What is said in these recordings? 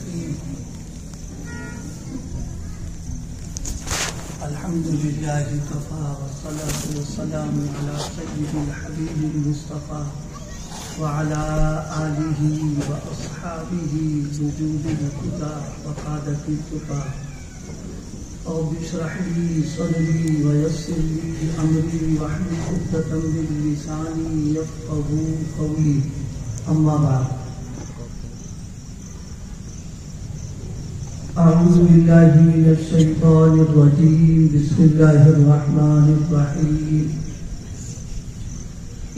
الرحيم. الحمد لله كفى والصلاة والسلام على سيد الحبيب المصطفى وعلى آله وأصحابه وجود الهدى وقادة التقى. رب اشرح لي صدري ويسر لي أمري واحلل عقدة من لساني يفقهوا قولي. أما بعد، أعوذ بالله من الشيطان الرجيم. بسم الله الرحمن الرحيم.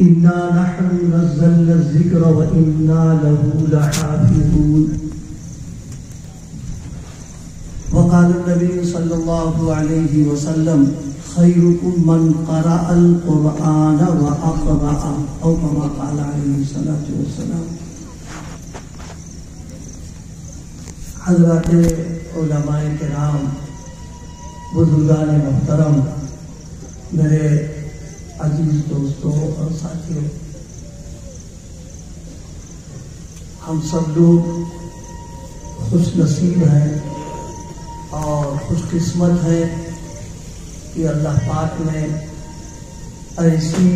إنا نحن نزلنا الذكر وإنا له لحافظون. وقال النبي صلى الله عليه وسلم: خيركم من قرأ القرآن وأقرأ، أو كما قال عليه الصلاة والسلام. حضرات علماء کرام، بزرگان محترم، میرے عزیز دوستوں اور ساتھیوں، ہم سب لوگ خوش نصیب ہیں اور خوش قسمت ہیں کہ اللہ پاک نے ایسی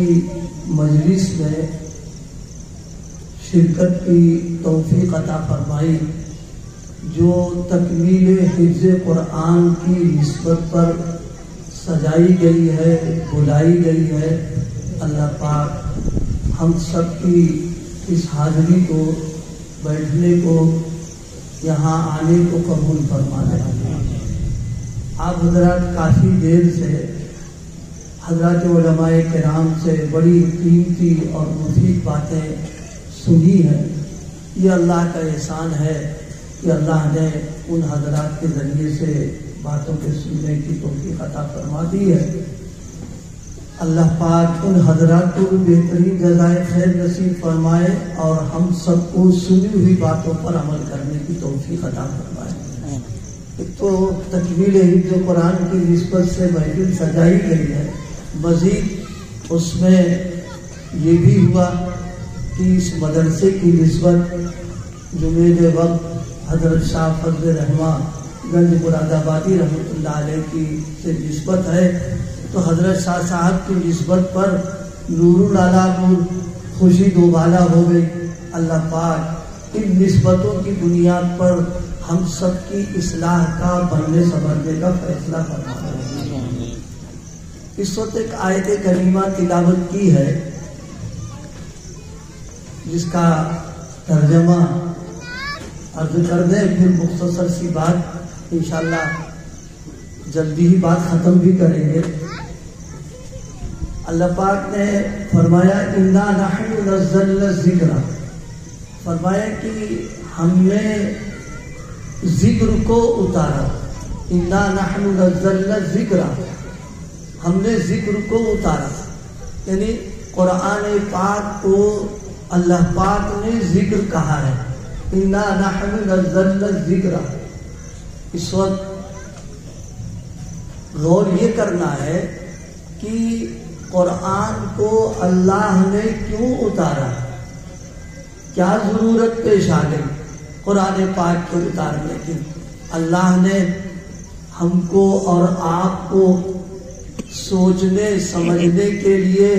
مجلس میں شرکت کی توفیق عطا فرمائی جو تکمیل حفظ قرآن کی نسبت پر سجائی گئی ہے، بلائی گئی ہے. اللہ پاک ہم سب کی اس حاضری کو، بیٹھنے کو، یہاں آنے کو قبول فرما لے. آپ حضرات کافی دیر سے حضرات علماء کرام سے بڑی قیمتی اور مفید باتیں سنی ہیں. یہ اللہ کا احسان ہے کہ اللہ نے ان حضرات کے ذریعے سے باتوں کے سننے کی توفیق عطا فرما دی ہے. اللہ پاک ان حضرات کو بہترین جزائے خیر نصیب فرمائے اور ہم سب کو سنی ہوئی باتوں پر عمل کرنے کی توفیق عطا فرمائے. ایک تو تکمیل حفظ قرآن کی نسبت سے محفل سجائی گئی ہے، مزید اس میں یہ بھی ہوا کہ اس مدرسے کی نسبت جمعے کے وقت حضرت شاہ فضل رحمٰن گنج مراد آبادی رحمۃ اللہ علیہ کی سے نسبت ہے، تو حضرت شاہ صاحب کی نسبت پر نور العلا نور خوشی دوبالا ہو گئی. اللہ پاک ان نسبتوں کی بنیاد پر ہم سب کی اصلاح کا، بننے سنورنے کا فیصلہ فرمائے. اس وقت ایک آیت کریمہ تلاوت کی ہے جس کا ترجمہ عرض کر دیں، پھر مختصر سی بات انشاءاللہ جلدی ہی بات ختم بھی کریں گے. اللہ پاک نے فرمایا انا نحن نزلنا الذکر، فرمایا کہ ہم نے ذکر کو اتارا. انا نحن نزلنا الذکر، ہم نے ذکر کو اتارا، یعنی قرآن پاک کو اللہ پاک نے ذکر کہا ہے. انا نحن نزلنا الذکر. اس وقت غور یہ کرنا ہے کہ قرآن کو اللہ نے کیوں اتارا، کیا ضرورت پیش آ گئی قرآن پاک کو اتارنے کی. اللہ نے ہم کو اور آپ کو سوچنے سمجھنے کے لیے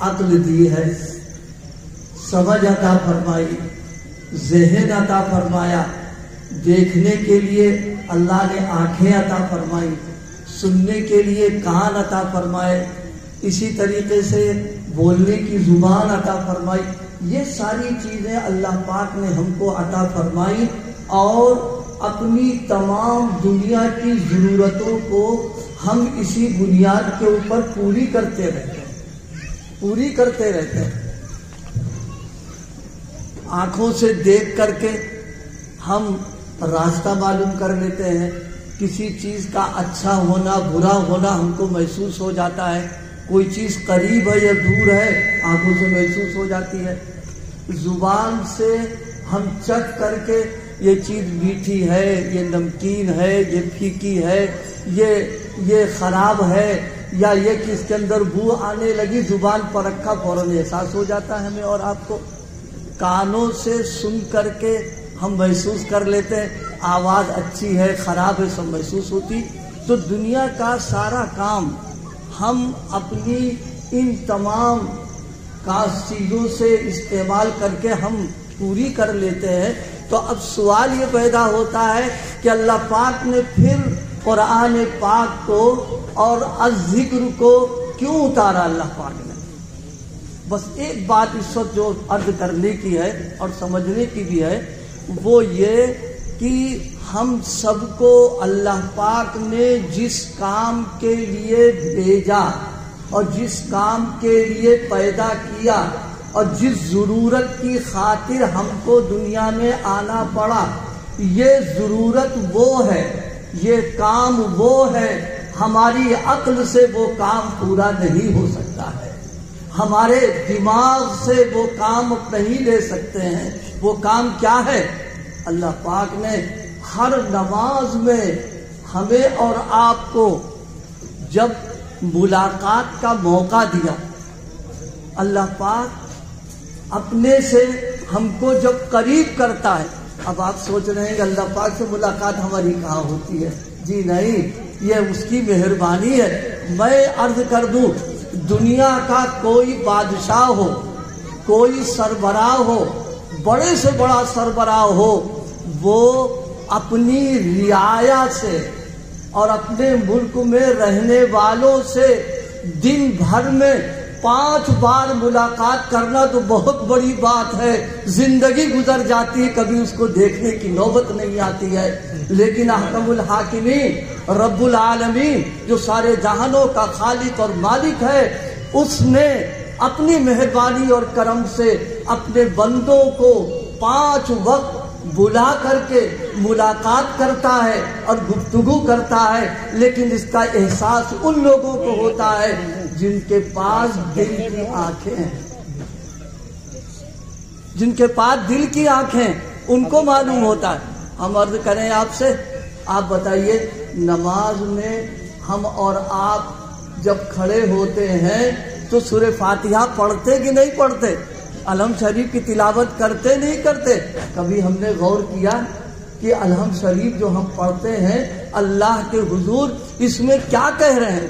عقل دی ہے، سمجھ عطا فرمائی، ذہن عطا فرمایا، دیکھنے کے لیے اللہ نے آنکھیں عطا فرمائی، سننے کے لیے کان عطا فرمائے، اسی طریقے سے بولنے کی زبان عطا فرمائی. یہ ساری چیزیں اللہ پاک نے ہم کو عطا فرمائی اور اپنی تمام دنیا کی ضرورتوں کو ہم اسی بنیاد کے اوپر پوری کرتے رہتے ہیں. آنکھوں سے دیکھ کر کے ہم راستہ معلوم کر لیتے ہیں، کسی چیز کا اچھا ہونا برا ہونا ہم کو محسوس ہو جاتا ہے، کوئی چیز قریب ہے یا دور ہے آنکھوں سے محسوس ہو جاتی ہے. زبان سے ہم چکھ کر کے یہ چیز میٹھی ہے، یہ نمکین ہے، یہ پھیکی ہے، یہ خراب ہے، یا یہ کہ اس کے اندر بو آنے لگی، زبان پر رکھا فوراً احساس ہو جاتا ہے ہمیں اور آپ کو. کانوں سے سن کر کے ہم محسوس کر لیتے ہیں آواز اچھی ہے خراب ہے سب محسوس ہوتی. تو دنیا کا سارا کام ہم اپنی ان تمام چیزوں سے استعمال کر کے ہم پوری کر لیتے ہیں. تو اب سوال یہ پیدا ہوتا ہے کہ اللہ پاک نے پھر قرآن پاک کو اور الذکر کو کیوں اتارا اللہ پاک نے؟ بس ایک بات اس وقت جو عرض کرنے کی ہے اور سمجھنے کی بھی ہے وہ یہ کہ ہم سب کو اللہ پاک نے جس کام کے لیے بھیجا اور جس کام کے لیے پیدا کیا اور جس ضرورت کی خاطر ہم کو دنیا میں آنا پڑا، یہ ضرورت وہ ہے، یہ کام وہ ہے. ہماری عقل سے وہ کام پورا نہیں ہو سکتا ہے، ہمارے دماغ سے وہ کام نہیں لے سکتے ہیں. وہ کام کیا ہے؟ اللہ پاک نے ہر نماز میں ہمیں اور آپ کو جب ملاقات کا موقع دیا، اللہ پاک اپنے سے ہم کو جب قریب کرتا ہے. اب آپ سوچ رہے ہیں کہ اللہ پاک سے ملاقات ہماری کہاں ہوتی ہے؟ جی نہیں، یہ اس کی مہربانی ہے. میں عرض کر دوں، دنیا کا کوئی بادشاہ ہو، کوئی سربراہ ہو، بڑے سے بڑا سربراہ ہو، وہ اپنی رعایا سے اور اپنے ملک میں رہنے والوں سے دن بھر میں 5 بار ملاقات کرنا تو بہت بڑی بات ہے. زندگی گزر جاتی ہے، کبھی اس کو دیکھنے کی نوبت نہیں آتی ہے. لیکن احکم الحاکمین رب العالمین جو سارے جہانوں کا خالق اور مالک ہے، اس نے اپنی مہربانی اور کرم سے اپنے بندوں کو 5 وقت بلا کر کے ملاقات کرتا ہے اور گفتگو کرتا ہے. لیکن اس کا احساس ان لوگوں کو ہوتا ہے جن کے پاس دل کی آنکھیں ہیں، جن کے پاس دل کی آنکھیں، ان کو معلوم ہوتا ہے. ہم عرض کریں آپ سے، آپ بتائیے نماز میں ہم اور آپ جب کھڑے ہوتے ہیں تو سورہ فاتحہ پڑھتے کہ نہیں پڑھتے؟ الحم شریف کی تلاوت کرتے نہیں کرتے؟ کبھی ہم نے غور کیا کہ الحم شریف جو ہم پڑھتے ہیں اللہ کے حضور اس میں کیا کہہ رہے ہیں،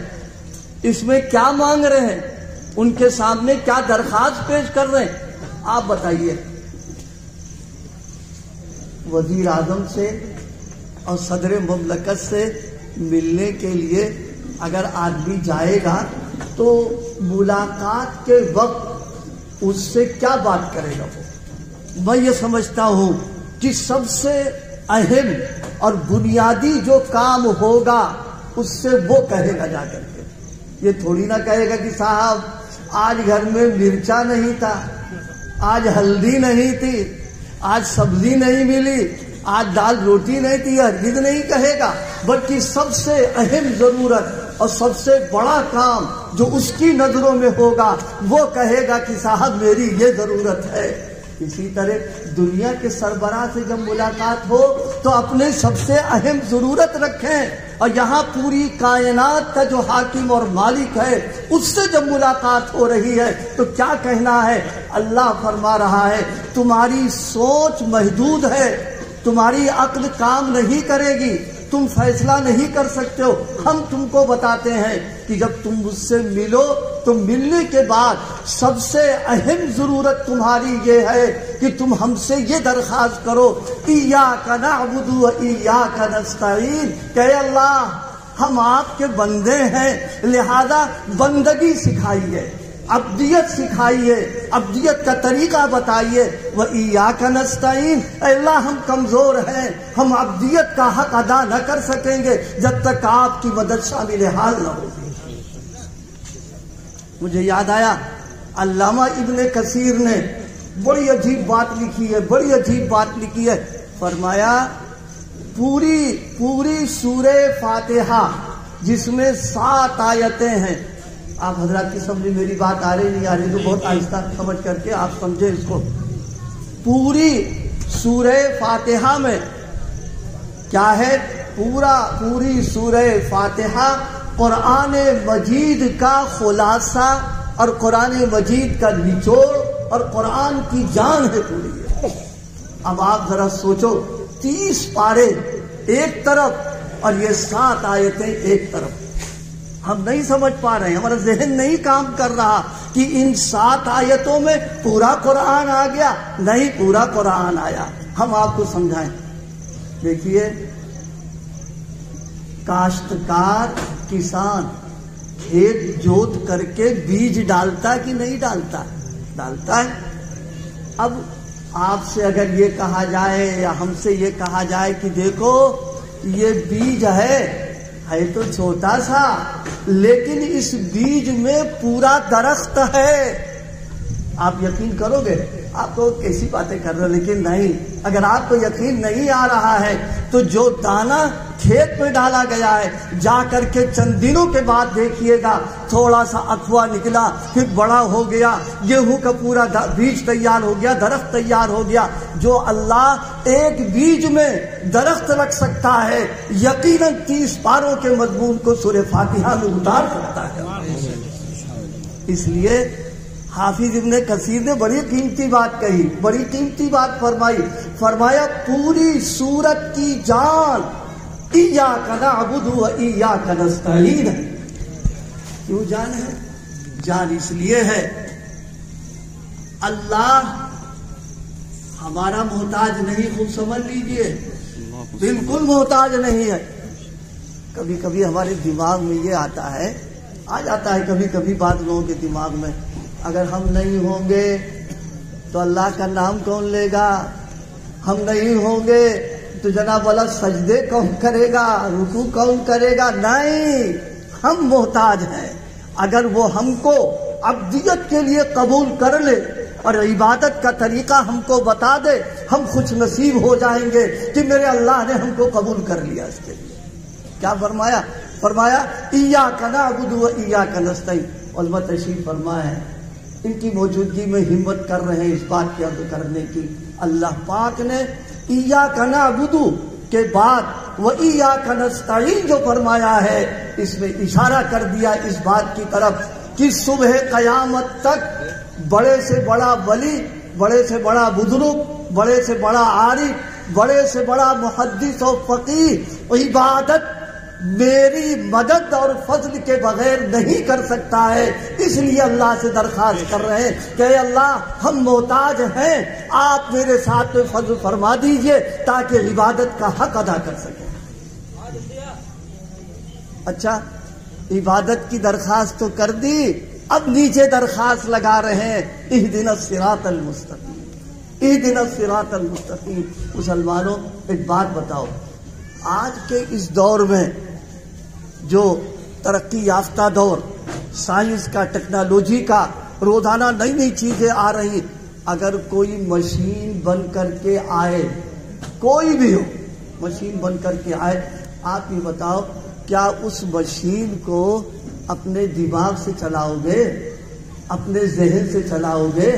اس میں کیا مانگ رہے ہیں، ان کے سامنے کیا درخواست پیش کر رہے ہیں؟ آپ بتائیے. وزیر اعظم سے اور صدر مملکت سے ملنے کے لیے اگر آدمی جائے گا تو ملاقات کے وقت اس سے کیا بات کرے گا؟ میں یہ سمجھتا ہوں کہ سب سے اہم اور بنیادی جو کام ہوگا اس سے وہ کہے گا جا کر کے. یہ تھوڑی نہ کہے گا کہ صاحب آج گھر میں مرچا نہیں تھا، آج ہلدی نہیں تھی، آج سبزی نہیں ملی، آج دال روٹی نہیں تھی. ہرگز نہیں کہے گا، بلکہ سب سے اہم ضرورت اور سب سے بڑا کام جو اس کی نظروں میں ہوگا وہ کہے گا کہ صاحب میری یہ ضرورت ہے. اسی طرح دنیا کے سربراہ سے جب ملاقات ہو تو اپنے سب سے اہم ضرورت رکھیں، اور یہاں پوری کائنات کا جو حاکم اور مالک ہے اس سے جب ملاقات ہو رہی ہے تو کیا کہنا ہے؟ اللہ فرما رہا ہے تمہاری سوچ محدود ہے، تمہاری عقل کام نہیں کرے گی، تم فیصلہ نہیں کر سکتے ہو. ہم تم کو بتاتے ہیں کہ جب تم مجھ سے ملو تو ملنے کے بعد سب سے اہم ضرورت تمہاری یہ ہے کہ تم ہم سے یہ درخواست کرو، ایاک نعبد و ایاک نستعین، کہ اے اللہ ہم آپ کے بندے ہیں، لہذا بندگی سکھائیے، عبدیت سکھائیے، عبدیت کا طریقہ بتائیے. وَإِيَّاكَ نَسْتَعِينُ، اے اللہ ہم کمزور ہیں، ہم عبدیت کا حق ادا نہ کر سکیں گے جب تک آپ کی مدد شامل حال نہ ہوگی. مجھے یاد آیا علامہ ابن کثیر نے بڑی عجیب بات لکھی ہے، بڑی عجیب بات لکھی ہے. فرمایا پوری سورہ فاتحہ جس میں 7 آیتیں ہیں، آپ حضرات کی سمجھ میری بات آ رہی نہیں آ رہی تو بہت آہستہ سمجھ کر کے آپ سمجھیں اس کو. پوری سورہ فاتحہ میں کیا ہے؟ پوری سورہ فاتحہ قرآن مجید کا خلاصہ اور قرآن مجید کا نچوڑ اور قرآن کی جان ہے پوری. اب آپ ذرا سوچو 30 پارے ایک طرف اور یہ 7 آیتیں ایک طرف. ہم نہیں سمجھ پا رہے ہیں، ہمارا ذہن نہیں کام کر رہا کہ ان 7 آیتوں میں پورا قرآن آ گیا. نہیں، پورا قرآن آیا. ہم آپ کو سمجھائیں. دیکھیے، کاشتکار کسان کھیت جوت کر کے بیج ڈالتا کہ نہیں ڈالتا؟ ڈالتا ہے. اب آپ سے اگر یہ کہا جائے یا ہم سے یہ کہا جائے کہ دیکھو یہ بیج ہے تو چھوٹا سا، لیکن اس بیج میں پورا درخت ہے، آپ یقین کرو گے؟ آپ کو کیسی باتیں کر رہے، لیکن نہیں. اگر آپ کو یقین نہیں آ رہا ہے تو جو دانہ کھیت میں ڈالا گیا ہے، جا کر کے چند دنوں کے بعد دیکھیے گا تھوڑا سا اخوا نکلا، پھر بڑا ہو گیا، گیہوں کا پورا بیج تیار ہو گیا، درخت تیار ہو گیا. جو اللہ ایک بیج میں درخت رکھ سکتا ہے، یقیناً 30 پاروں کے مضمون کو سورہ فاتحہ میں اتار سکتا ہے. اس لیے حافظ ابن کثیر نے بڑی قیمتی بات کہی، بڑی قیمتی بات فرمایا پوری سورت کی جان ایاک نعبد و ایاک نستعین. کیوں جان ہے؟ جان اس لیے ہے اللہ ہمارا محتاج نہیں، خوب سمجھ لیجئے، بالکل محتاج نہیں ہے. کبھی کبھی ہمارے دماغ میں یہ آتا ہے، آ جاتا ہے کبھی کبھی بعض لوگوں کے دماغ میں، اگر ہم نہیں ہوں گے تو اللہ کا نام کون لے گا؟ ہم نہیں ہوں گے تو جناب والا سجدے کون کرے گا؟ رکوع کون کرے گا؟ نہیں، ہم محتاج ہیں. اگر وہ ہم کو عبدیت کے لیے قبول کر لے اور عبادت کا طریقہ ہم کو بتا دے، ہم خوش نصیب ہو جائیں گے کہ میرے اللہ نے ہم کو قبول کر لیا. اس کے لیے کیا فرمایا ایاک نعبد و ایاک نستعین. علماء تشریف فرما ہے، ان کی موجودگی میں ہمت کر رہے ہیں اس بات کی عرض کرنے کی. اللہ پاک نے ایاک نعبد کے بعد و ایاک نستعین جو فرمایا ہے، اس میں اشارہ کر دیا اس بات کی طرف کہ صبح قیامت تک بڑے سے بڑا ولی، بڑے سے بڑا بزرگ، بڑے سے بڑا عارف، بڑے سے بڑا محدث و فقیہ عبادت میری مدد اور فضل کے بغیر نہیں کر سکتا ہے. اس لیے اللہ سے درخواست کر رہے ہیں کہ اے اللہ ہم محتاج ہیں، آپ میرے ساتھ فضل فرما دیجئے تاکہ عبادت کا حق ادا کر سکیں. اچھا، عبادت کی درخواست تو کر دی، اب نیچے درخواست لگا رہے ہیں اہدنا الصراط المستقیم، اہدنا الصراط المستقیم. مسلمانوں ایک بات بتاؤ، آج کے اس دور میں جو ترقی یافتہ دور، سائنس کا، ٹیکنالوجی کا، روزانہ نئی نئی چیزیں آ رہی، اگر کوئی مشین بن کر کے آئے، کوئی بھی ہو مشین بن کر کے آئے، آپ یہ بتاؤ کیا اس مشین کو اپنے دماغ سے چلاؤ گے، اپنے ذہن سے چلاؤ گے،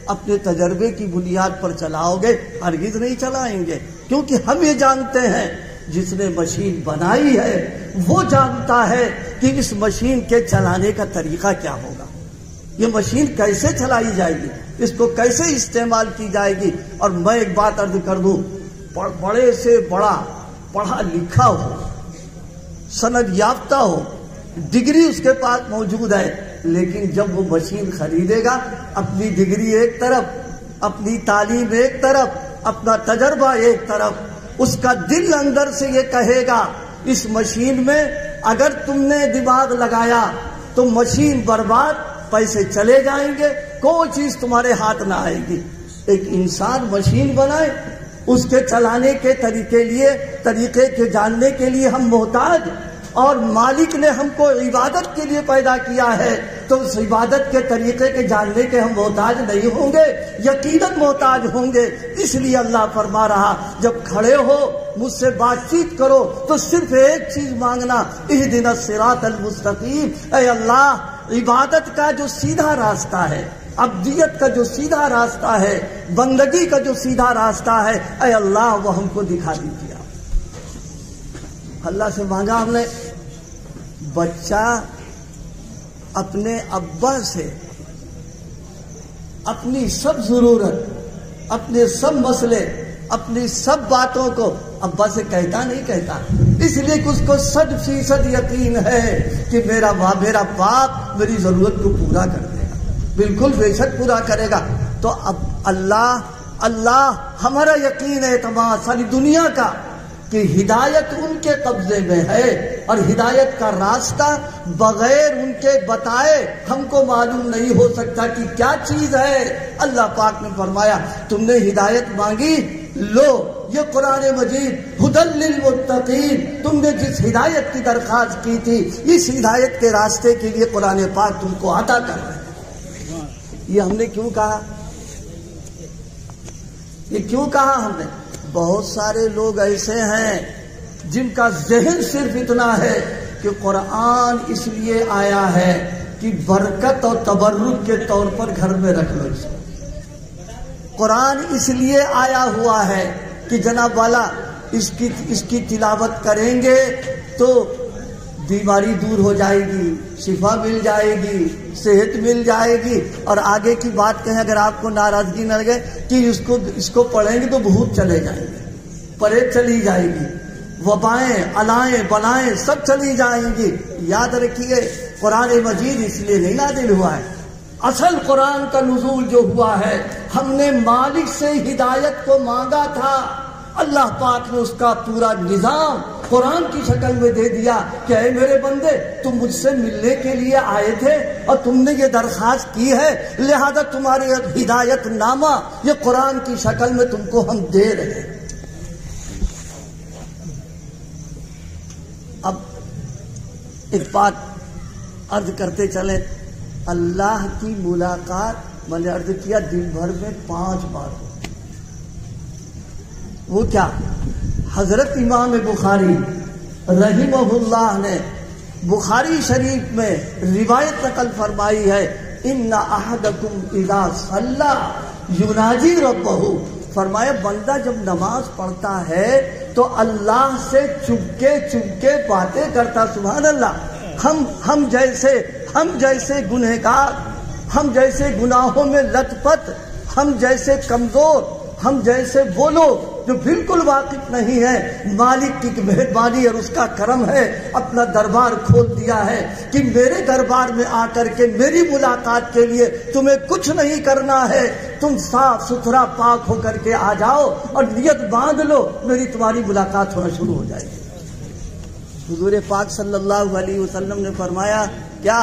اپنے تجربے کی بنیاد پر چلاؤ گے؟ ہرگز نہیں چلائیں گے، کیونکہ ہم یہ جانتے ہیں جس نے مشین بنائی ہے وہ جانتا ہے کہ اس مشین کے چلانے کا طریقہ کیا ہوگا، یہ مشین کیسے چلائی جائے گی، اس کو کیسے استعمال کی جائے گی. اور میں ایک بات عرض کر دوں، بڑے سے بڑا پڑھا لکھا ہو، سند یافتہ ہو، ڈگری اس کے پاس موجود ہے، لیکن جب وہ مشین خریدے گا، اپنی ڈگری ایک طرف، اپنی تعلیم ایک طرف، اپنا تجربہ ایک طرف، اس کا دل اندر سے یہ کہے گا اس مشین میں اگر تم نے دماغ لگایا تو مشین برباد، پیسے چلے جائیں گے، کوئی چیز تمہارے ہاتھ نہ آئے گی. ایک انسان مشین بنائے، اس کے چلانے کے طریقے کے جاننے کے لیے ہم محتاج، اور مالک نے ہم کو عبادت کے لیے پیدا کیا ہے تو اس عبادت کے طریقے کے جاننے کے ہم محتاج نہیں ہوں گے؟ یقیناً محتاج ہوں گے. اس لیے اللہ فرما رہا جب کھڑے ہو مجھ سے بات چیت کرو تو صرف ایک چیز مانگنا، اہدنا الصراط المستقیم. اے اللہ عبادت کا جو سیدھا راستہ ہے، عبدیت کا جو سیدھا راستہ ہے، بندگی کا جو سیدھا راستہ ہے، اے اللہ وہ ہم کو دکھا دیجیے. اللہ سے مانگا ہم نے. بچہ اپنے ابا سے اپنی سب ضرورت، اپنے سب مسئلے اپنی سب باتوں کو ابا سے کہتا نہیں کہتا، اس لیے کہ اس کو 100% یقین ہے کہ میرا باپ میری ضرورت کو پورا کر دے گا، بالکل بے شک پورا کرے گا۔ تو اب اللہ ہمارا یقین ہے تمام ساری دنیا کا کہ ہدایت ان کے قبضے میں ہے، اور ہدایت کا راستہ بغیر ان کے بتائے ہم کو معلوم نہیں ہو سکتا کہ کیا چیز ہے۔ اللہ پاک نے فرمایا تم نے ہدایت مانگی، لو یہ قرآن مجید ہدی للمتقین، تم نے جس ہدایت کی درخواست کی تھی اس ہدایت کے راستے کے لیے قرآن پاک تم کو عطا کر رہے ہیں۔ یہ ہم نے کیوں کہا؟ یہ کیوں کہا ہم نے؟ بہت سارے لوگ ایسے ہیں جن کا ذہن صرف اتنا ہے کہ قرآن اس لیے آیا ہے کہ برکت اور تبرک کے طور پر گھر میں رکھ لو اس کو۔ قرآن اس لیے آیا ہوا ہے کہ جناب والا اس کی تلاوت کریں گے تو بیماری دور ہو جائے گی، شفا مل جائے گی، صحت مل جائے گی، اور آگے کی بات کہیں اگر آپ کو ناراضگی نہ لگے کہ اس کو پڑھیں گے تو بھوت چلے جائیں گے، پرے چلی جائے گی، وبائیں علائیں بلائیں سب چلی جائیں گی۔ یاد رکھیے قرآن مجید اس لیے نہیں نازل ہوا ہے، اصل قرآن کا نزول جو ہوا ہے ہم نے مالک سے ہدایت کو مانگا تھا، اللہ پاک نے اس کا پورا نظام قرآن کی شکل میں دے دیا کہ اے میرے بندے تم مجھ سے ملنے کے لیے آئے تھے اور تم نے یہ درخواست کی ہے، لہذا تمہارے ہدایت نامہ یہ قرآن کی شکل میں تم کو ہم دے رہے ہیں۔ اب ایک بات عرض کرتے چلیں، اللہ کی ملاقات میں نے عرض کیا دن بھر میں 5 بار، وہ کیا؟ حضرت امام بخاری رحمہ اللہ نے بخاری شریف میں روایت نقل فرمائی ہے، ان احدکم اذا صلی یناجی ربہ، فرمایا بندہ جب نماز پڑھتا ہے تو اللہ سے چپکے باتیں کرتا۔ سبحان اللہ، ہم جیسے گنہگار، ہم جیسے گناہوں میں لت پت، ہم جیسے کمزور، ہم جیسے وہ لوگ جو بالکل واقف نہیں ہے، مالک کی مہربانی اور اس کا کرم ہے، اپنا دربار کھول دیا ہے کہ میرے دربار میں آ کر کے میری ملاقات کے لیے تمہیں کچھ نہیں کرنا ہے، تم صاف ستھرا پاک ہو کر کے آ جاؤ اور نیت باندھ لو، میری تمہاری ملاقات ہونا شروع ہو جائے گی۔ حضور پاک صلی اللہ علیہ وسلم نے فرمایا کیا؟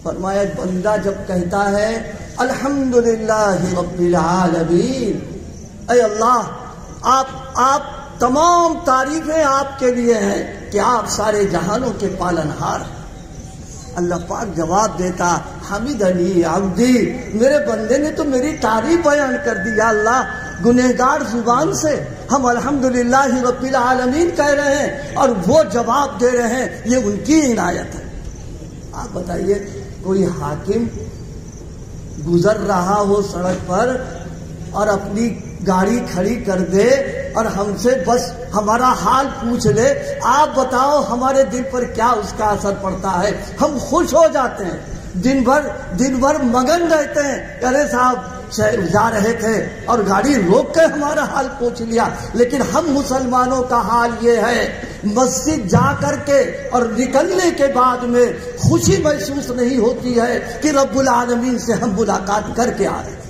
فرمایا بندہ جب کہتا ہے الحمدللہ رب العالمین، اے اللہ آپ تمام تعریفیں آپ کے لیے ہیں کہ آپ سارے جہانوں کے پالنہار ہیں، اللہ پاک جواب دیتا حمدنی عبدی، میرے بندے نے تو میری تعریف بیان کر دی۔ یا اللہ گنہگار زبان سے ہم الحمدللہ رب العالمین کہہ رہے ہیں اور وہ جواب دے رہے ہیں، یہ ان کی عنایت ہے۔ آپ بتائیے کوئی حاکم گزر رہا ہو سڑک پر اور اپنی گاڑی کھڑی کر دے اور ہم سے بس ہمارا حال پوچھ لے، آپ بتاؤ ہمارے دل پر کیا اس کا اثر پڑتا ہے؟ ہم خوش ہو جاتے ہیں، دن بھر مگن رہتے ہیں، ارے صاحب جا رہے تھے اور گاڑی روک کے ہمارا حال پوچھ لیا۔ لیکن ہم مسلمانوں کا حال یہ ہے، مسجد جا کر کے اور نکلنے کے بعد میں خوشی محسوس نہیں ہوتی ہے کہ رب العالمین سے ہم ملاقات کر کے آ رہے ہیں۔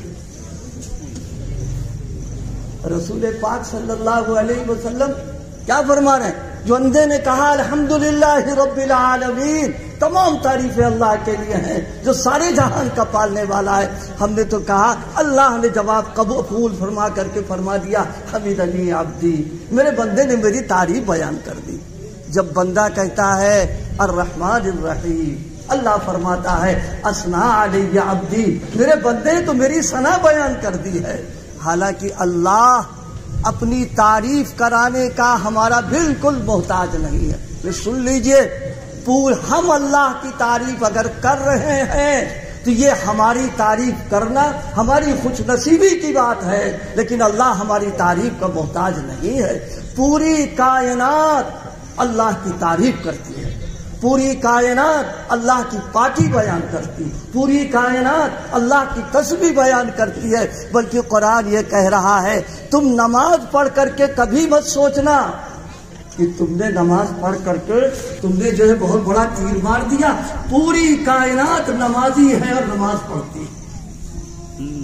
رسول پاک صلی اللہ علیہ وسلم کیا فرما رہے ہیں؟ جو اندھے نے کہا الحمدللہ رب العالمین، تمام تعریفیں اللہ کے لیے ہیں جو سارے جہان کا پالنے والا ہے۔ ہم نے تو کہا، اللہ نے جواب قبول فرما کر کے فرما دیا حمدنی عبدی، میرے بندے نے میری تعریف بیان کر دی۔ جب بندہ کہتا ہے الرحمن الرحیم، اللہ فرماتا ہے اثنا علی عبدی، میرے بندے نے تو میری ثنا بیان کر دی ہے۔ حالانکہ اللہ اپنی تعریف کرانے کا ہمارا بالکل محتاج نہیں ہے۔ سن لیجئے، ہم اللہ کی تعریف اگر کر رہے ہیں تو یہ ہماری تعریف کرنا ہماری خوش نصیبی کی بات ہے، لیکن اللہ ہماری تعریف کا محتاج نہیں ہے۔ پوری کائنات اللہ کی تعریف کرتی ہے، پوری کائنات اللہ کی پاکی بیان کرتی، پوری کائنات اللہ کی تسبیح بیان کرتی ہے، بلکہ قرآن یہ کہہ رہا ہے تم نماز پڑھ کر کے کبھی مت سوچنا کہ تم نے نماز پڑھ کر کے تم نے جو ہے بہت بڑا تیر مار دیا، پوری کائنات نمازی ہے اور نماز پڑھتی ہے۔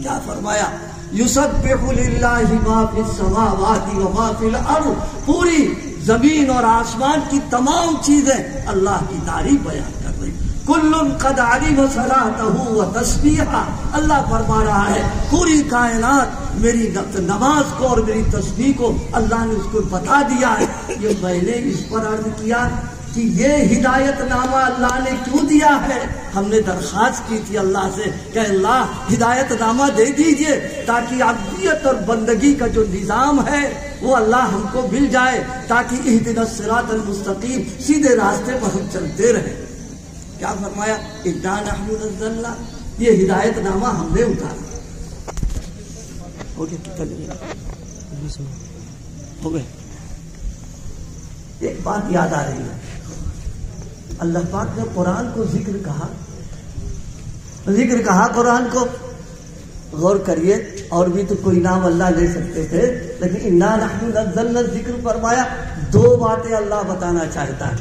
کیا فرمایا؟ یسبح للہ ما فی السماوات و ما فی الارض، پوری زمین اور آسمان کی تمام چیزیں اللہ کی تعریف بیان کر رہی۔ کل قد علم صلاتہ و تسبیحہ، اللہ فرما رہا ہے پوری کائنات میری نماز کو اور میری تسبیح کو اللہ نے اس کو بتا دیا ہے۔ یہ میں نے اس پر عرض کیا کہ یہ ہدایت نامہ اللہ نے کیوں دیا ہے؟ ہم نے درخواست کی تھی اللہ سے کہ اللہ ہدایت نامہ دے دیجئے تاکہ عبدیت اور بندگی کا جو نظام ہے وہ اللہ ہم کو مل جائے، تاکہ اہدنا الصراط المستقیم، سیدھے راستے پر ہم چلتے رہیں۔ کیا فرمایا؟ انا نحن نزلنا، یہ ہدایت نامہ ہم نے اتارا۔ ہو گئے؟ ایک بات یاد آ رہی ہے، اللہ پاک نے قرآن کو ذکر کہا قرآن کو، غور کریے، اور بھی تو کوئی نام اللہ لے سکتے تھے، لیکن انا نحن نزلنا ذکر فرمایا۔ دو باتیں اللہ بتانا چاہتا ہے۔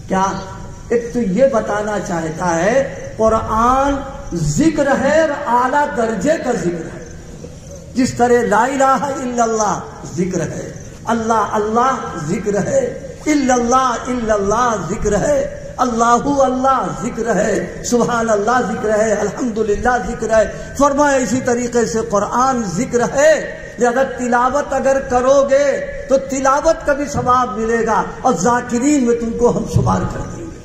کیا؟ ایک تو یہ بتانا چاہتا ہے قرآن ذکر ہے اور اعلیٰ درجے کا ذکر ہے، جس طرح لا الہ الا اللہ ذکر ہے، اللہ اللہ ذکر ہے، الا اللہ ذکر ہے، اللہ اللہ ذکر ہے، سبحان اللہ ذکر ہے، الحمدللہ ذکر ہے۔ فرمایا اسی طریقے سے قرآن ذکر ہے، لہذا تلاوت اگر کرو گے تو تلاوت کا بھی ثواب ملے گا اور ذاکرین میں تم کو ہم شمار کر دیں گے۔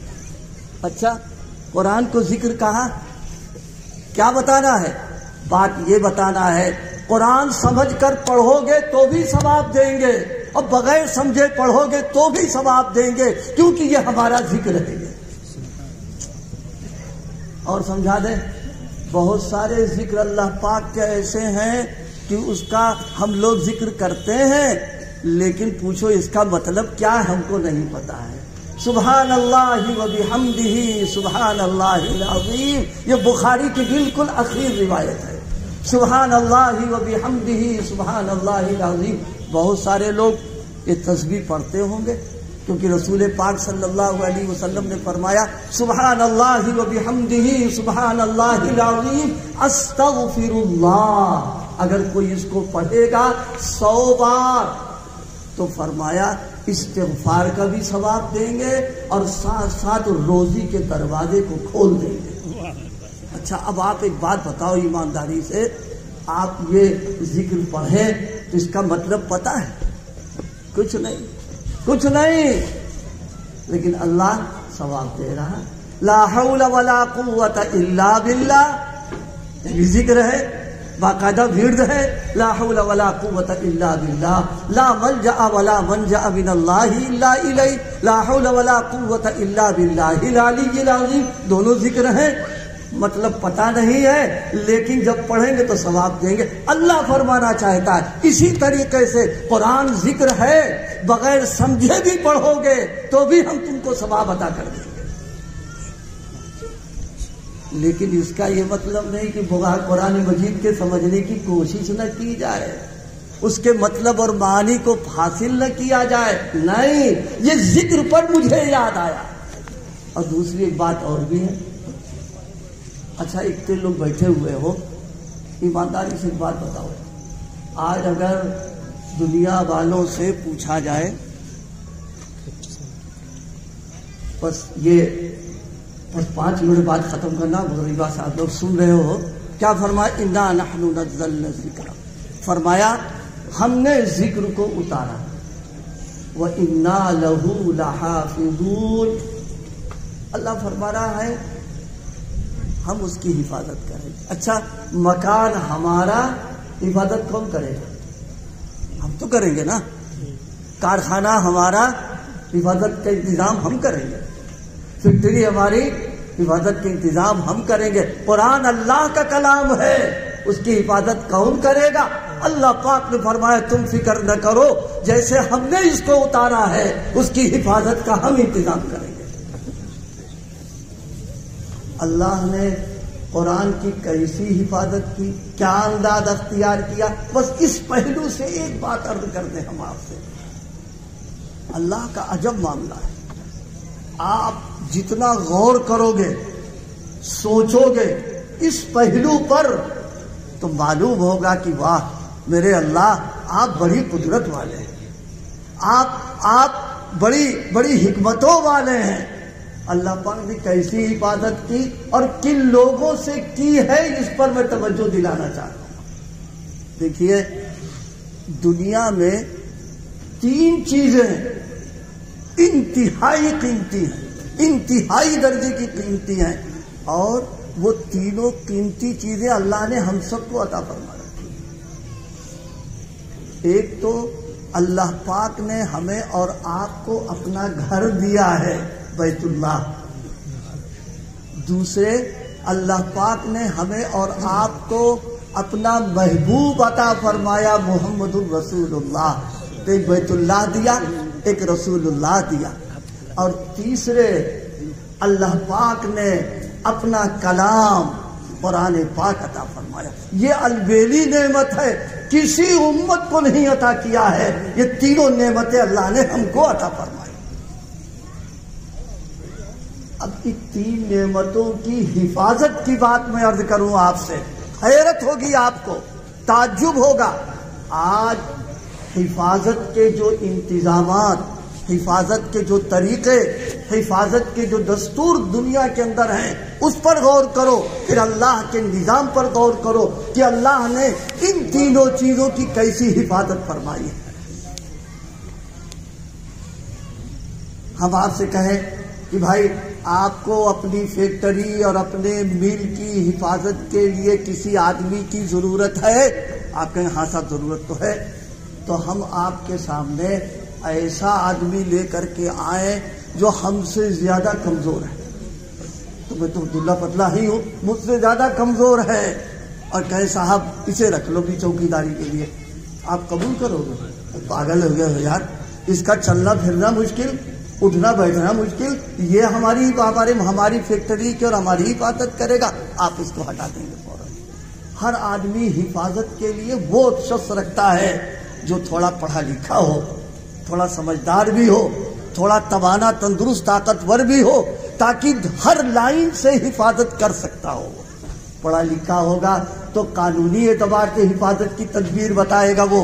اچھا، قرآن کو ذکر کہا، کیا بتانا ہے؟ بات یہ بتانا ہے قرآن سمجھ کر پڑھو گے تو بھی ثواب دیں گے، اور بغیر سمجھے پڑھو گے تو بھی ثواب دیں گے، کیونکہ یہ ہمارا ذکر ہے۔ اور سمجھا دیں، بہت سارے ذکر اللہ پاک کے ایسے ہیں کہ اس کا ہم لوگ ذکر کرتے ہیں، لیکن پوچھو اس کا مطلب کیا ہے ہم کو نہیں پتا ہے۔ سبحان اللہ و بحمدہ سبحان اللہ العظیم، یہ بخاری کی بالکل اخیر روایت ہے۔ سبحان اللہ و بحمدہ سبحان اللہ العظیم۔ بہت سارے لوگ یہ تسبیح پڑھتے ہوں گے، کیونکہ رسول پاک صلی اللہ علیہ وسلم نے فرمایا سبحان اللہ و بحمدہ سبحان اللہ العظیم استغفر اللہ۔ اگر کوئی اس کو پڑھے گا 100 بار تو فرمایا استغفار کا بھی ثواب دیں گے اور ساتھ ساتھ روزی کے دروازے کو کھول دیں گے۔ اچھا، اب آپ ایک بات بتاؤ ایمانداری سے، آپ یہ ذکر پڑھیں تو اس کا مطلب پتہ ہے؟ کچھ نہیں، لیکن اللہ ثواب دے رہا۔ لا حول ولا قوت الا باللہ، یہ ذکر ہے، باقاعدہ ورد ہے، لا حول ولا قوت الا باللہ، لا ملجأ ولا منجأ من اللہ الا الیہ، لا حول ولا قوت الا باللہ العلی العظیم، دونوں ذکر ہیں۔ مطلب پتہ نہیں ہے، لیکن جب پڑھیں گے تو ثواب دیں گے۔ اللہ فرمانا چاہتا ہے اسی طریقے سے قرآن ذکر ہے، بغیر سمجھے بھی پڑھو گے تو بھی ہم تم کو ثواب عطا کر دیں گے۔ لیکن اس کا یہ مطلب نہیں کہ قرآن مجید کے سمجھنے کی کوشش نہ کی جائے، اس کے مطلب اور معانی کو حاصل نہ کیا جائے، نہیں، یہ ذکر پر مجھے یاد آیا۔ اور دوسری ایک بات اور بھی ہے۔ اچھا، اتنے لوگ بیٹھے ہوئے ہو، ایمانداری سے ایک بات بتاؤ، آج اگر دنیا والوں سے پوچھا جائے، بس 5 منٹ بعد ختم کرنا، غریبہ صاحب لوگ سن رہے ہو، کیا فرمایا؟ انا نحن نزلنا الذکر، فرمایا ہم نے ذکر کو اتارا، وَإِنَّا لَهُ لَحَافِظُونَ، اللہ فرما رہا ہے ہم اس کی حفاظت کریں گے۔ اچھا، مکان ہمارا، حفاظت کون کرے گا؟ ہم تو کریں گے نا۔ کارخانہ ہمارا، حفاظت کا انتظام ہم کریں گے۔ فیکٹری ہماری، حفاظت کے انتظام ہم کریں گے۔ قرآن اللہ کا کلام ہے، اس کی حفاظت کون کرے گا؟ اللہ پاک نے فرمایا تم فکر نہ کرو، جیسے ہم نے اس کو اتارا ہے اس کی حفاظت کا ہم انتظام کریں گے۔ اللہ نے قرآن کی کیسی حفاظت کی، کیا انداز اختیار کیا، بس اس پہلو سے ایک بات عرض کر دیں ہم آپ سے۔ اللہ کا عجب معاملہ ہے، آپ جتنا غور کرو گے، سوچو گے اس پہلو پر تو معلوم ہوگا کہ واہ میرے اللہ، آپ بڑی قدرت والے ہیں، آپ بڑی بڑی حکمتوں والے ہیں۔ اللہ پاک نے کیسی حفاظت کی اور کن لوگوں سے کی ہے، اس پر میں توجہ دلانا چاہتا ہوں۔ دیکھیے، دنیا میں 3 چیزیں انتہائی قیمتی ہیں، انتہائی درجے کی قیمتی ہیں، اور وہ تینوں قیمتی چیزیں اللہ نے ہم سب کو عطا فرما رکھی۔ ایک تو اللہ پاک نے ہمیں اور آپ کو اپنا گھر دیا ہے بیت اللہ، دوسرے اللہ پاک نے ہمیں اور آپ کو اپنا محبوب عطا فرمایا محمد الرسول اللہ، ایک بیت اللہ دیا، ایک رسول اللہ دیا، اور تیسرے اللہ پاک نے اپنا کلام قرآن پاک عطا فرمایا۔ یہ البیلی نعمت ہے، کسی امت کو نہیں عطا کیا ہے، یہ تینوں نعمتیں اللہ نے ہم کو عطا فرمائی۔ اب ان 3 نعمتوں کی حفاظت کی بات میں عرض کروں آپ سے، حیرت ہوگی آپ کو، تعجب ہوگا۔ آج حفاظت کے جو انتظامات، حفاظت کے جو طریقے، حفاظت کے جو دستور دنیا کے اندر ہیں، اس پر غور کرو، پھر اللہ کے نظام پر غور کرو کہ اللہ نے ان تینوں چیزوں کی کیسی حفاظت فرمائی ہے۔ ہم آپ سے کہیں کہ بھائی آپ کو اپنی فیکٹری اور اپنے مل کی حفاظت کے لیے کسی آدمی کی ضرورت ہے، آپ کہیں ہاں صاحب ضرورت تو ہے، تو ہم آپ کے سامنے ایسا آدمی لے کر کے آئیں جو ہم سے زیادہ کمزور ہے، تو میں تو دلہا پتلا ہی ہوں، مجھ سے زیادہ کمزور ہے، اور کہیں صاحب اسے رکھ لو بھی چوکیداری کے لیے، آپ قبول کرو گے؟ پاگل ہو گئے ہو یار، اس کا چلنا پھرنا مشکل، اٹھنا بیٹھنا مشکل، یہ ہماری فیکٹری کی اور ہماری حفاظت کرے گا، آپ اس کو ہٹا دیں گے فوراً۔ ہر آدمی حفاظت کے لیے وہ شخص رکھتا ہے جو تھوڑا پڑھا لکھا ہو، تھوڑا سمجھدار بھی ہو، تھوڑا توانا تندرست طاقتور بھی ہو، تاکہ ہر لائن سے حفاظت کر سکتا ہو۔ پڑھا لکھا ہوگا تو قانونی اعتبار سے حفاظت کی تدبیر بتائے گا وہ،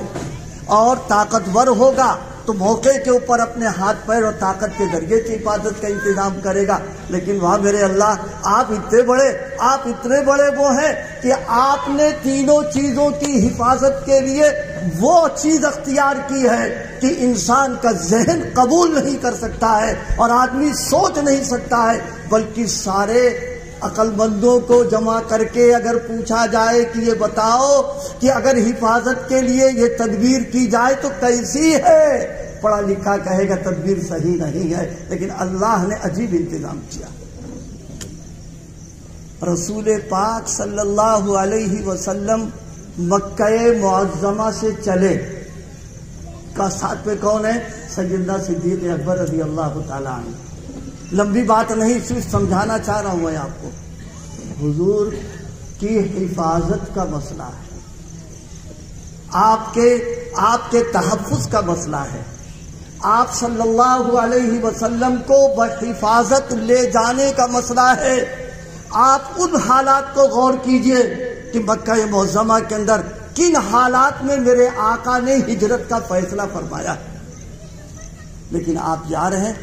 اور طاقتور ہوگا تو موقع کے اوپر اپنے ہاتھ پیر اور طاقت کے ذریعے سے حفاظت کا انتظام کرے گا۔ لیکن وہاں میرے اللہ، آپ اتنے بڑے وہ ہیں کہ آپ نے تینوں چیزوں کی حفاظت کے لیے وہ چیز اختیار کی ہے کہ انسان کا ذہن قبول نہیں کر سکتا ہے اور آدمی سوچ نہیں سکتا ہے، بلکہ سارے عقل مندوں کو جمع کر کے اگر پوچھا جائے کہ یہ بتاؤ کہ اگر حفاظت کے لیے یہ تدبیر کی جائے تو کیسی ہے، پڑھا لکھا کہے گا تدبیر صحیح نہیں ہے، لیکن اللہ نے عجیب انتظام کیا۔ رسول پاک صلی اللہ علیہ وسلم مکہ معظمہ سے چلے، کا ساتھ پہ کون ہے؟ سیدنا صدیق اکبر رضی اللہ تعالیٰ عنہ۔ لمبی بات نہیں، صرف سمجھانا چاہ رہا ہوں میں آپ کو، حضور کی حفاظت کا مسئلہ ہے، آپ کے تحفظ کا مسئلہ ہے، آپ صلی اللہ علیہ وسلم کو بحفاظت لے جانے کا مسئلہ ہے۔ آپ ان حالات کو غور کیجئے کہ مکہ معظمہ کے اندر کن حالات میں میرے آقا نے ہجرت کا فیصلہ فرمایا، لیکن آپ جا رہے ہیں،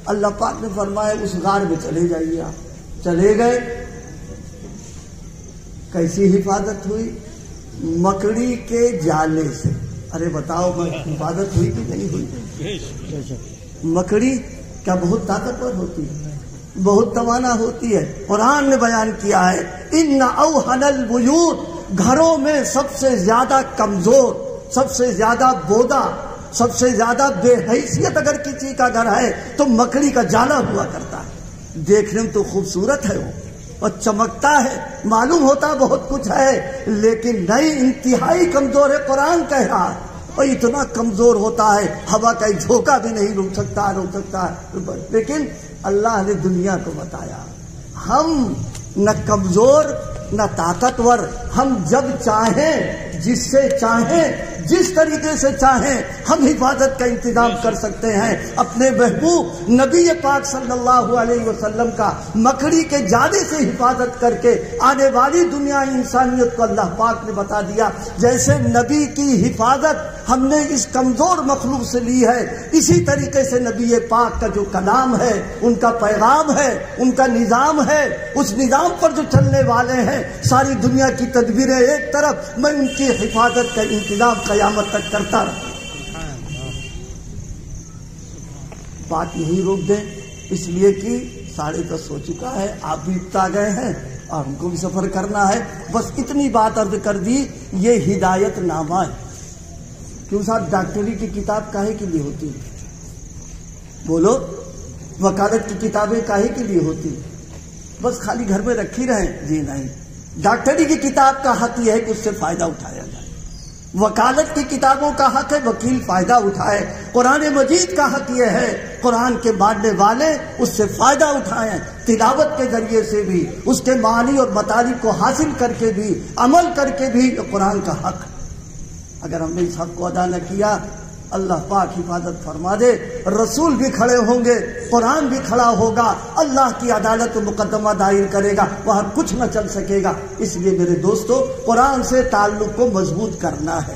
اللہ پاک نے فرمایا اس غار میں چلے جائیے۔ آپ چلے گئے، کیسی حفاظت ہوئی؟ مکڑی کے جالے سے۔ ارے بتاؤ حفاظت ہوئی کہ نہیں ہوئی؟ مکڑی کیا بہت طاقتور ہوتی ہے، بہت توانا ہوتی ہے۔ قرآن نے بیان کیا ہے ان اوہن البیوت، گھروں میں سب سے زیادہ کمزور، سب سے زیادہ بودا، سب سے زیادہ بے حیثیت اگر کسی کا گھر ہے تو مکڑی کا جالا ہوا کرتا ہے۔ دیکھنے میں تو خوبصورت ہے وہ اور چمکتا ہے، معلوم ہوتا بہت کچھ ہے، لیکن نہیں، انتہائی کمزور ہے۔ قرآن کہہ رہا ہے اور اتنا کمزور ہوتا ہے ہوا کا ایک جھونکا بھی نہیں روک سکتا ہے۔ لیکن اللہ نے دنیا کو بتایا ہم نہ کمزور نہ طاقتور. ہم جب چاہیں جس سے چاہیں جس طریقے سے چاہیں ہم حفاظت کا انتظام کر سکتے ہیں. اپنے محبوب نبی پاک صلی اللہ علیہ وسلم کا مکڑی کے جالے سے حفاظت کر کے آنے والی دنیا انسانیت کو اللہ پاک نے بتا دیا. جیسے نبی کی حفاظت ہم نے اس کمزور مخلوق سے لی ہے، اسی طریقے سے نبی پاک کا جو کلام ہے، ان کا پیغام ہے، ان کا نظام ہے، اس نظام پر جو چلنے والے ہیں، ساری دنیا کی تدبیریں ایک طرف، میں ان کی حفاظت کا انتظام قیامت تک کرتا رہا. بات یہی روک دیں، اس لیے کہ 10:30 ہو چکا ہے، آپ بھی ابتا گئے ہیں اور ہم کو بھی سفر کرنا ہے. بس اتنی بات عرض کر دی. یہ ہدایت نامہ ہے. کیوں صاحب ڈاکٹری کی کتاب کاہے کے لیے ہوتی ہے؟ بولو. وکالت کی کتابیں کاہے کے لیے ہوتی؟ بس خالی گھر میں رکھی رہیں؟ جی نہیں. ڈاکٹری کی کتاب کا حق یہ ہے کہ اس سے فائدہ اٹھایا جائے. وکالت کی کتابوں کا حق ہے وکیل فائدہ اٹھائے. قرآن مجید کا حق یہ ہے قرآن کے ماننے والے اس سے فائدہ اٹھائیں، تلاوت کے ذریعے سے بھی، اس کے معانی اور مطالب کو حاصل کر کے بھی، عمل کر کے بھی. قرآن کا حق. اگر ہم نے اس حق کو ادا نہ کیا، اللہ پاک حفاظت فرما دے. رسول بھی کھڑے ہوں گے، قرآن بھی کھڑا ہوگا، اللہ کی عدالت مقدمہ دائر کرے گا، وہاں کچھ نہ چل سکے گا. اس لیے میرے دوستو، قرآن سے تعلق کو مضبوط کرنا ہے،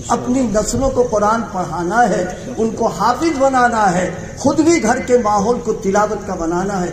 اپنی نسلوں کو قرآن پڑھانا ہے، ان کو حافظ بنانا ہے، خود بھی گھر کے ماحول کو تلاوت کا بنانا ہے.